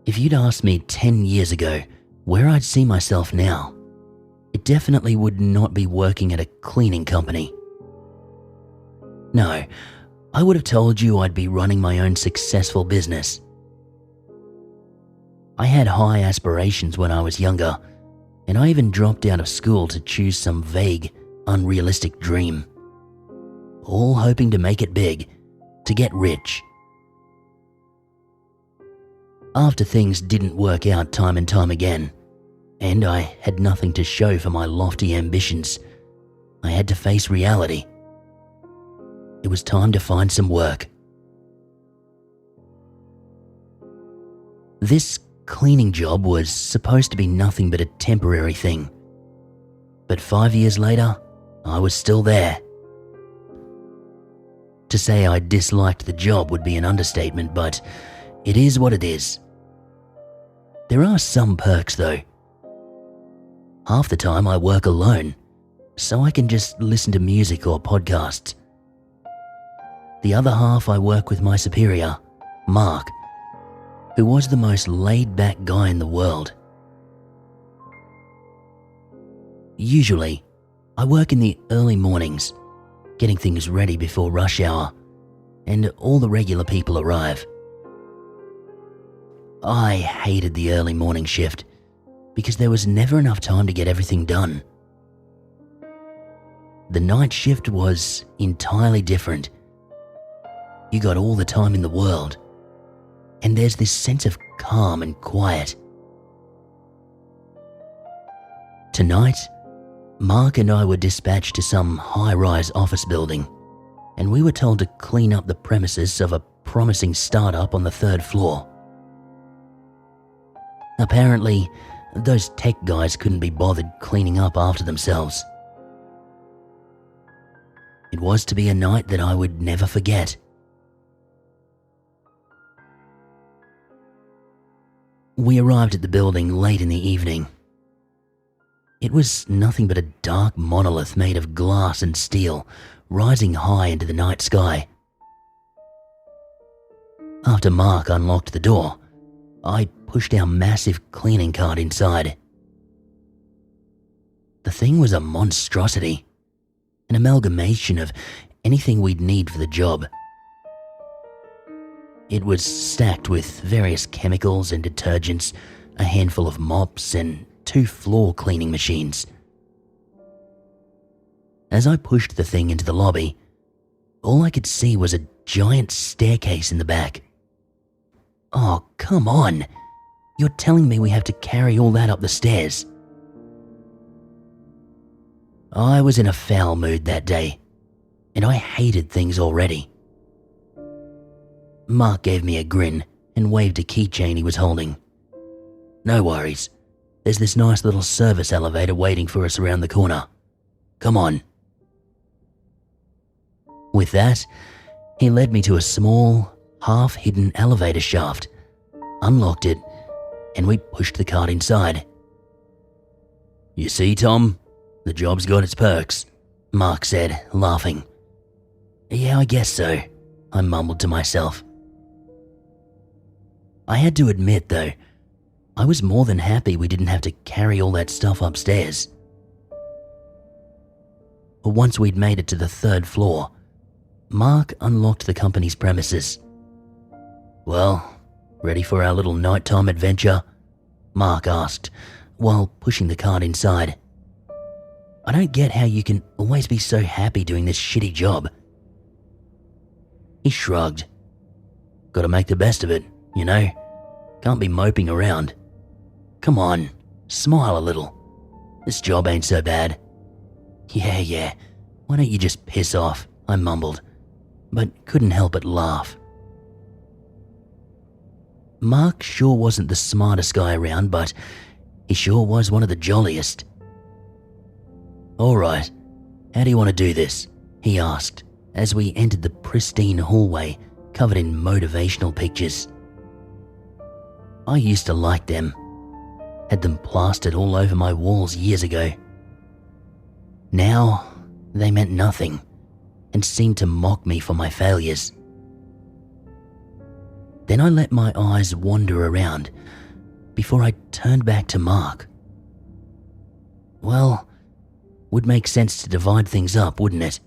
If you'd asked me 10 years ago where I'd see myself now, it definitely would not be working at a cleaning company. No, I would have told you I'd be running my own successful business. I had high aspirations when I was younger, and I even dropped out of school to choose some vague, unrealistic dream. All hoping to make it big, to get rich. After things didn't work out time and time again, and I had nothing to show for my lofty ambitions, I had to face reality. It was time to find some work. This cleaning job was supposed to be nothing but a temporary thing. But 5 years later, I was still there. To say I disliked the job would be an understatement, but it is what it is. There are some perks though. Half the time I work alone, so I can just listen to music or podcasts. The other half I work with my superior, Mark, who was the most laid-back guy in the world. Usually, I work in the early mornings, getting things ready before rush hour, and all the regular people arrive. I hated the early morning shift because there was never enough time to get everything done. The night shift was entirely different. You got all the time in the world, and there's this sense of calm and quiet. Tonight, Mark and I were dispatched to some high-rise office building, and we were told to clean up the premises of a promising startup on the 3rd floor. Apparently, those tech guys couldn't be bothered cleaning up after themselves. It was to be a night that I would never forget. We arrived at the building late in the evening. It was nothing but a dark monolith made of glass and steel, rising high into the night sky. After Mark unlocked the door, I pushed our massive cleaning cart inside. The thing was a monstrosity, an amalgamation of anything we'd need for the job. It was stacked with various chemicals and detergents, a handful of mops, and 2 floor cleaning machines. As I pushed the thing into the lobby, all I could see was a giant staircase in the back. Oh, come on! You're telling me we have to carry all that up the stairs? I was in a foul mood that day, and I hated things already. Mark gave me a grin and waved a keychain he was holding. No worries, there's this nice little service elevator waiting for us around the corner. Come on. With that, he led me to a small, half-hidden elevator shaft, unlocked it, and we pushed the cart inside. You see, Tom, the job's got its perks, Mark said, laughing. Yeah, I guess so, I mumbled to myself. I had to admit, though, I was more than happy we didn't have to carry all that stuff upstairs. But once we'd made it to the 3rd floor, Mark unlocked the company's premises. Well, ready for our little nighttime adventure? Mark asked, while pushing the cart inside. I don't get how you can always be so happy doing this shitty job. He shrugged. Gotta make the best of it, you know? Can't be moping around. Come on, smile a little. This job ain't so bad. Yeah, why don't you just piss off, I mumbled, but couldn't help but laugh. Mark sure wasn't the smartest guy around, but he sure was one of the jolliest. Alright, how do you want to do this? He asked as we entered the pristine hallway covered in motivational pictures. I used to like them. Had them plastered all over my walls years ago. Now, they meant nothing and seemed to mock me for my failures. Then I let my eyes wander around before I turned back to Mark. Well, would make sense to divide things up, wouldn't it?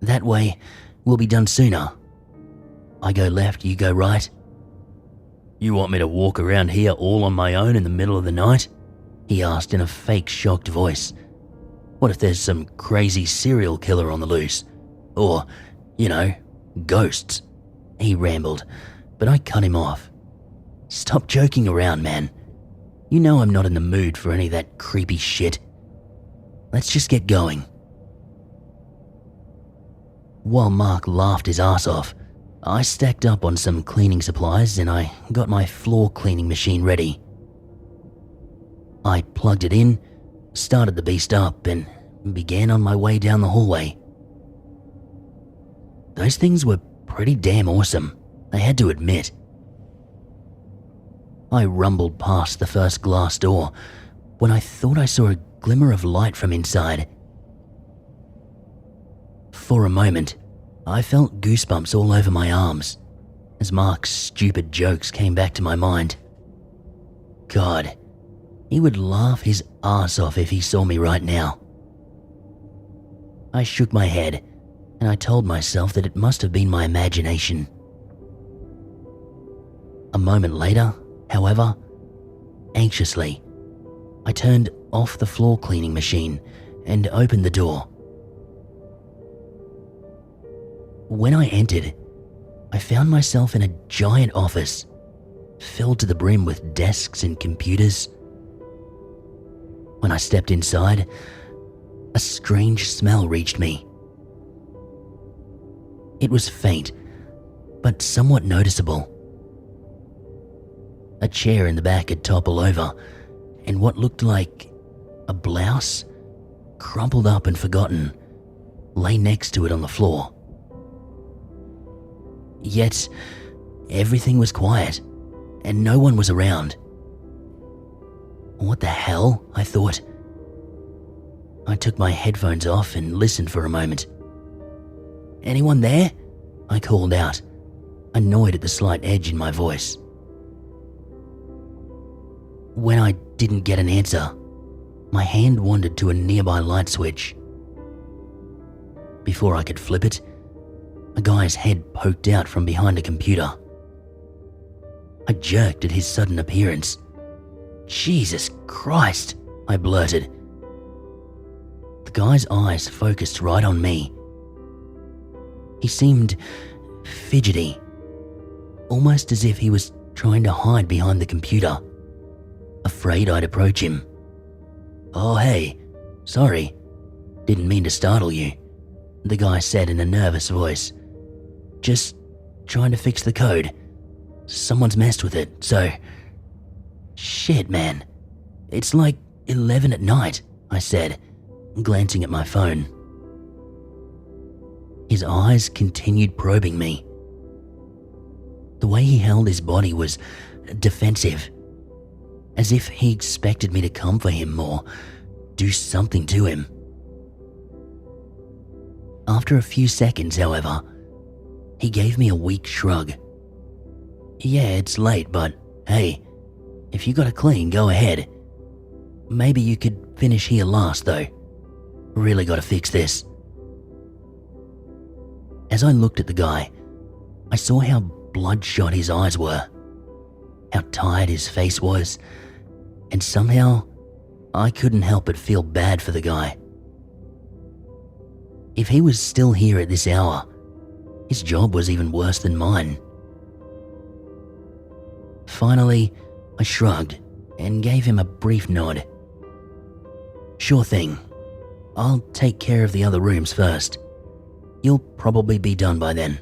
That way, we'll be done sooner. I go left, you go right. You want me to walk around here all on my own in the middle of the night? He asked in a fake shocked voice. What if there's some crazy serial killer on the loose? Or, ghosts? He rambled, but I cut him off. Stop joking around, man. You know I'm not in the mood for any of that creepy shit. Let's just get going. While Mark laughed his ass off, I stacked up on some cleaning supplies and I got my floor cleaning machine ready. I plugged it in, started the beast up, and began on my way down the hallway. Those things were pretty damn awesome, I had to admit. I rumbled past the first glass door when I thought I saw a glimmer of light from inside. For a moment, I felt goosebumps all over my arms as Mark's stupid jokes came back to my mind. God, he would laugh his ass off if he saw me right now. I shook my head and I told myself that it must have been my imagination. A moment later, however, anxiously, I turned off the floor cleaning machine and opened the door. When I entered, I found myself in a giant office, filled to the brim with desks and computers. When I stepped inside, a strange smell reached me. It was faint, but somewhat noticeable. A chair in the back had toppled over, and what looked like a blouse, crumpled up and forgotten, lay next to it on the floor. Yet, everything was quiet, and no one was around. What the hell? I thought. I took my headphones off and listened for a moment. Anyone there? I called out, annoyed at the slight edge in my voice. When I didn't get an answer, my hand wandered to a nearby light switch. Before I could flip it, a guy's head poked out from behind a computer. I jerked at his sudden appearance. Jesus Christ, I blurted. The guy's eyes focused right on me. He seemed fidgety, almost as if he was trying to hide behind the computer, afraid I'd approach him. Oh hey, sorry, didn't mean to startle you, the guy said in a nervous voice. Just trying to fix the code. Someone's messed with it, so... Shit, man. It's like 11 at night, I said, glancing at my phone. His eyes continued probing me. The way he held his body was defensive, as if he expected me to come for him or do something to him. After a few seconds, however, he gave me a weak shrug. Yeah, it's late, but hey, if you gotta clean, go ahead. Maybe you could finish here last, though. Really gotta fix this. As I looked at the guy, I saw how bloodshot his eyes were, how tired his face was, and somehow I couldn't help but feel bad for the guy. If he was still here at this hour, his job was even worse than mine. Finally, I shrugged and gave him a brief nod. Sure thing. I'll take care of the other rooms first. You'll probably be done by then.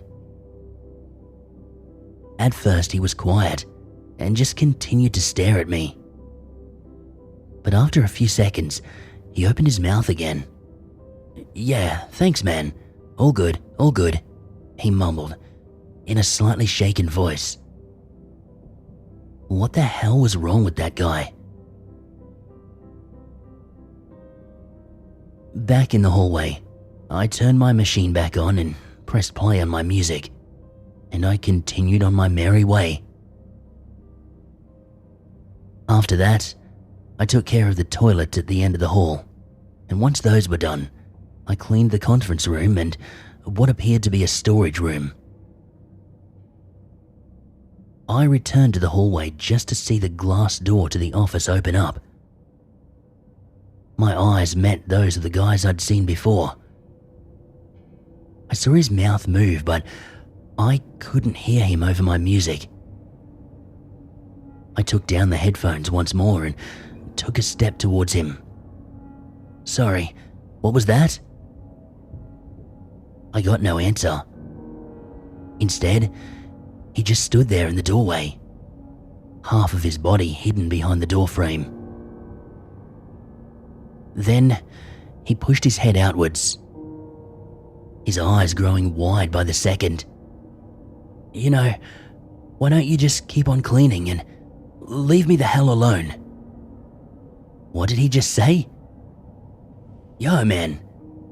At first he was quiet and just continued to stare at me. But after a few seconds, he opened his mouth again. Yeah, thanks man. All good, he mumbled in a slightly shaken voice. What the hell was wrong with that guy? Back in the hallway, I turned my machine back on and pressed play on my music. and I continued on my merry way. After that, I took care of the toilet at the end of the hall, and once those were done, I cleaned the conference room and what appeared to be a storage room. I returned to the hallway just to see the glass door to the office open up. My eyes met those of the guys I'd seen before. I saw his mouth move, but I couldn't hear him over my music. I took down the headphones once more and took a step towards him. "Sorry, what was that?" I got no answer. Instead, he just stood there in the doorway, half of his body hidden behind the doorframe. Then, he pushed his head outwards, his eyes growing wide by the second. "You know, why don't you just keep on cleaning and leave me the hell alone?" What did he just say? "Yo, man,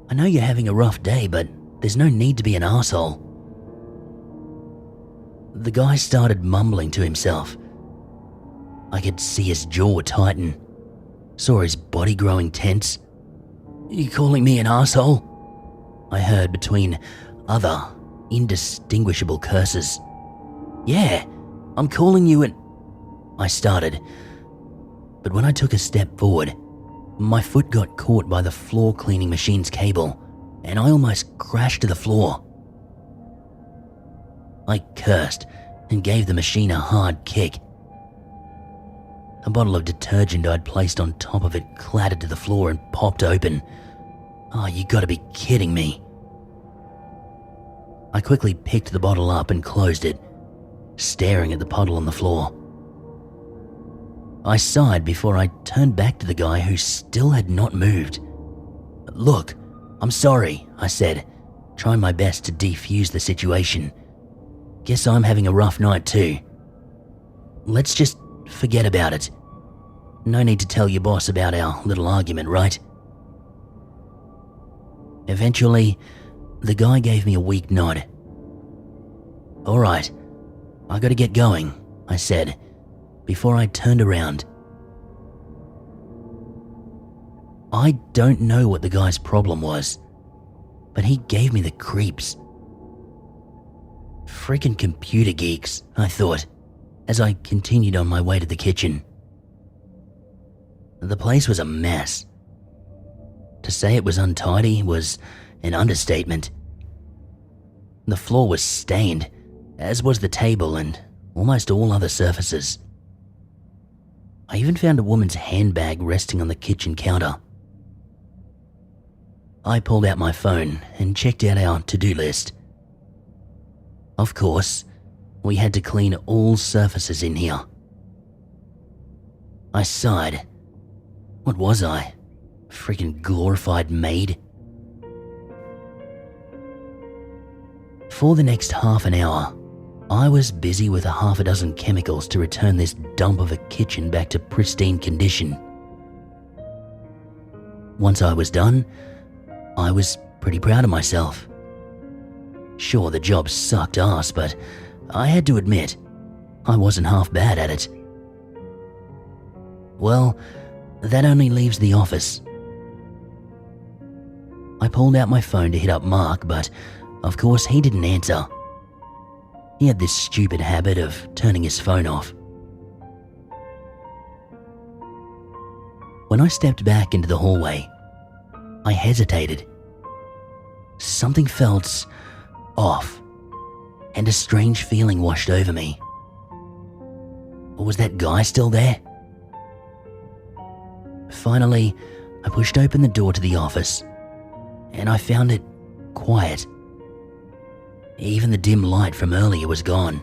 I know you're having a rough day, but there's no need to be an asshole." The guy started mumbling to himself. I could see his jaw tighten, saw his body growing tense. "You calling me an asshole?" I heard between other, indistinguishable curses. "Yeah, I'm calling you an..." I started, but when I took a step forward, my foot got caught by the floor cleaning machine's cable, and I almost crashed to the floor. I cursed and gave the machine a hard kick. A bottle of detergent I'd placed on top of it clattered to the floor and popped open. "Oh, you gotta be kidding me." I quickly picked the bottle up and closed it, staring at the puddle on the floor. I sighed before I turned back to the guy who still had not moved. "Look, I'm sorry," I said, trying my best to defuse the situation. "Guess I'm having a rough night too. Let's just forget about it. No need to tell your boss about our little argument, right?" Eventually, the guy gave me a weak nod. "All right, I gotta get going," I said, before I turned around. I don't know what the guy's problem was, but he gave me the creeps. Freaking computer geeks, I thought, as I continued on my way to the kitchen. The place was a mess. To say it was untidy was an understatement. The floor was stained, as was the table and almost all other surfaces. I even found a woman's handbag resting on the kitchen counter. I pulled out my phone and checked out our to-do list. Of course, we had to clean all surfaces in here. I sighed. What was I? Freaking glorified maid? For the next half an hour, I was busy with a half a dozen chemicals to return this dump of a kitchen back to pristine condition. Once I was done, I was pretty proud of myself. Sure, the job sucked ass, but I had to admit, I wasn't half bad at it. Well, that only leaves the office. I pulled out my phone to hit up Mark, but of course he didn't answer. He had this stupid habit of turning his phone off. When I stepped back into the hallway, I hesitated. Something felt off, and a strange feeling washed over me. Was that guy still there? Finally, I pushed open the door to the office, and I found it quiet. Even the dim light from earlier was gone.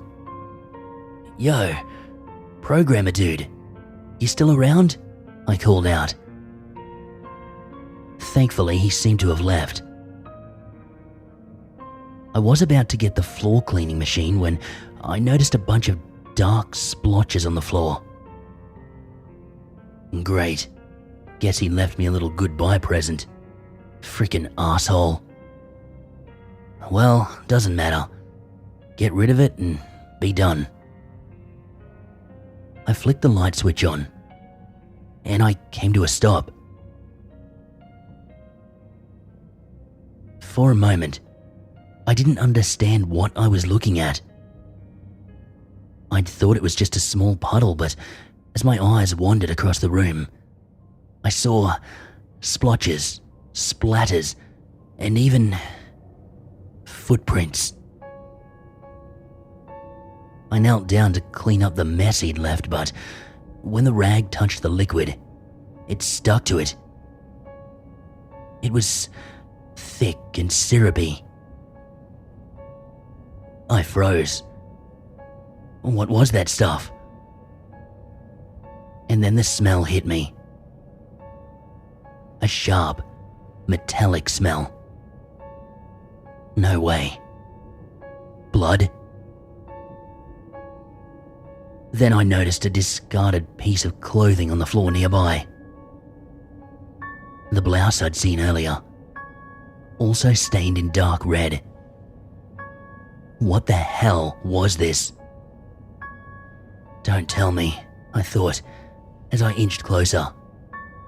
"Yo, programmer dude, you still around?" I called out. Thankfully, he seemed to have left. I was about to get the floor cleaning machine when I noticed a bunch of dark splotches on the floor. Great. Guess he left me a little goodbye present. Frickin' asshole. Well, doesn't matter. get rid of it and be done. I flicked the light switch on, and I came to a stop. For a moment, I didn't understand what I was looking at. I'd thought it was just a small puddle, but as my eyes wandered across the room, I saw splotches, splatters, and even footprints. I knelt down to clean up the mess he'd left, but when the rag touched the liquid, it stuck to it. It was thick and syrupy. I froze. What was that stuff? And then the smell hit me. A sharp, metallic smell. No way. Blood? Then I noticed a discarded piece of clothing on the floor nearby. The blouse I'd seen earlier, also stained in dark red. What the hell was this? Don't tell me, I thought, as I inched closer,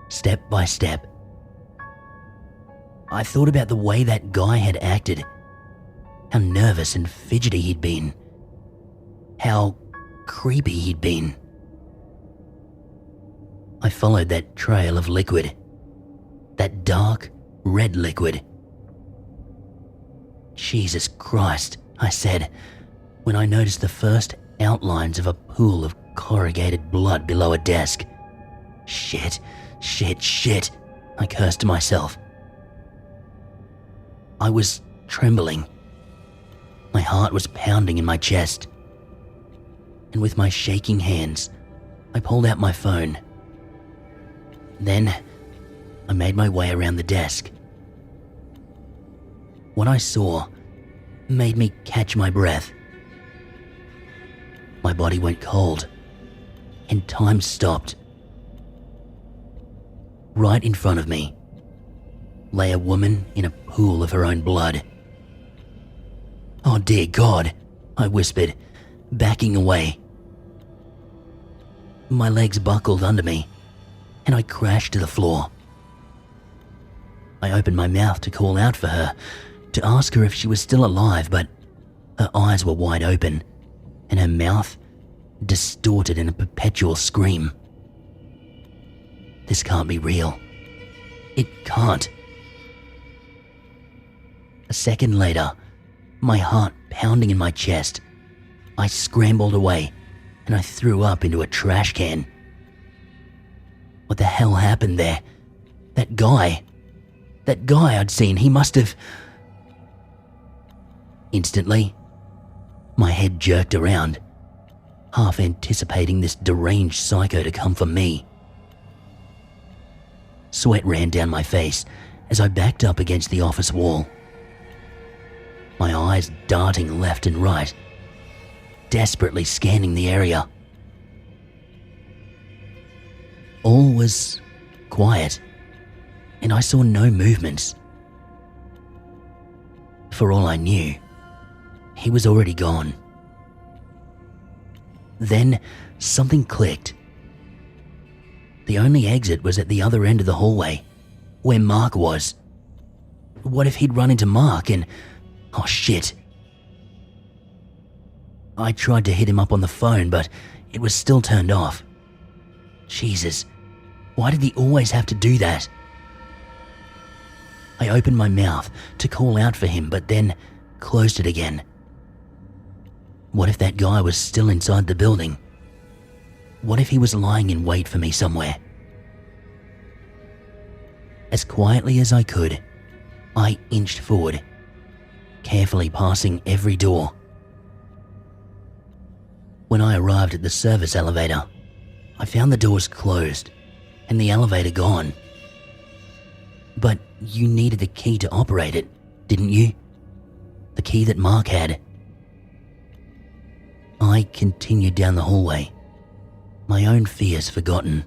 step by step. I thought about the way that guy had acted, how nervous and fidgety he'd been, how creepy he'd been. I followed that trail of liquid, that dark red liquid. Jesus Christ, I said, when I noticed the first outlines of a pool of corrugated blood below a desk. Shit, I cursed to myself. I was trembling. My heart was pounding in my chest. And with my shaking hands, I pulled out my phone. Then, I made my way around the desk. What I saw made me catch my breath. My body went cold, and time stopped. Right in front of me lay a woman in a pool of her own blood. Oh dear God, I whispered, backing away. My legs buckled under me, and I crashed to the floor. I opened my mouth to call out for her, to ask her if she was still alive, but her eyes were wide open, and her mouth distorted in a perpetual scream. This can't be real. It can't. A second later, my heart pounding in my chest, I scrambled away and I threw up into a trash can. What the hell happened there? That guy I'd seen, he must have... Instantly, my head jerked around, half anticipating this deranged psycho to come for me. Sweat ran down my face as I backed up against the office wall, my eyes darting left and right, desperately scanning the area. All was quiet, and I saw no movements. For all I knew, he was already gone. Then something clicked. The only exit was at the other end of the hallway, where Mark was. What if he'd run into Mark and... Oh shit. I tried to hit him up on the phone, but it was still turned off. Jesus, why did he always have to do that? I opened my mouth to call out for him, but then closed it again. What if that guy was still inside the building? What if he was lying in wait for me somewhere? As quietly as I could, I inched forward, carefully passing every door. When I arrived at the service elevator, I found the doors closed and the elevator gone. But you needed the key to operate it, didn't you? The key that Mark had. I continued down the hallway, my own fears forgotten,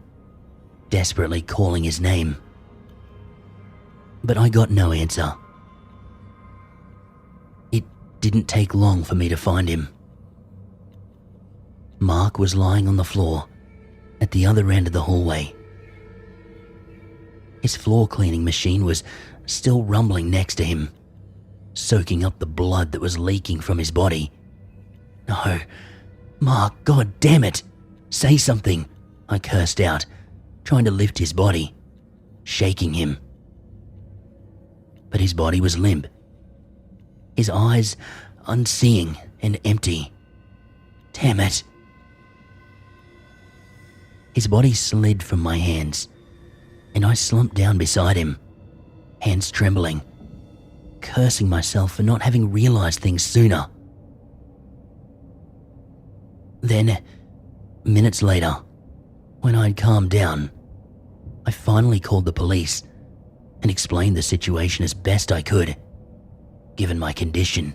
desperately calling his name. But I got no answer. It didn't take long for me to find him. Mark was lying on the floor at the other end of the hallway. His floor cleaning machine was still rumbling next to him, soaking up the blood that was leaking from his body. No, Mark, God damn it! Say something, I cursed out, trying to lift his body, shaking him. But his body was limp, his eyes unseeing and empty. Damn it. His body slid from my hands, and I slumped down beside him, hands trembling, cursing myself for not having realized things sooner. Then, minutes later, when I'd calmed down, I finally called the police and explained the situation as best I could, given my condition.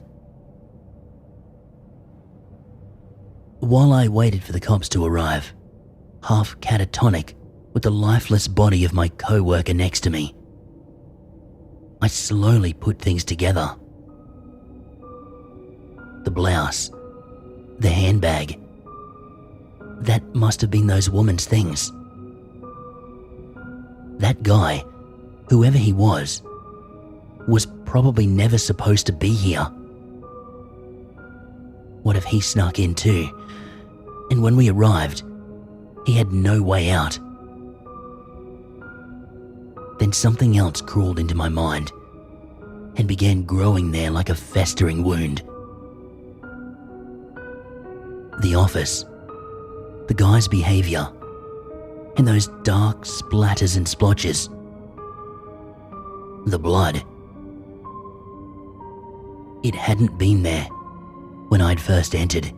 While I waited for the cops to arrive, half catatonic with the lifeless body of my co-worker next to me, I slowly put things together. The blouse, the handbag, that must have been those woman's things. That guy, whoever he was probably never supposed to be here. What if he snuck in too, and when we arrived, he had no way out? Then something else crawled into my mind and began growing there like a festering wound. The office, the guy's behavior, and those dark splatters and splotches. The blood. It hadn't been there when I'd first entered.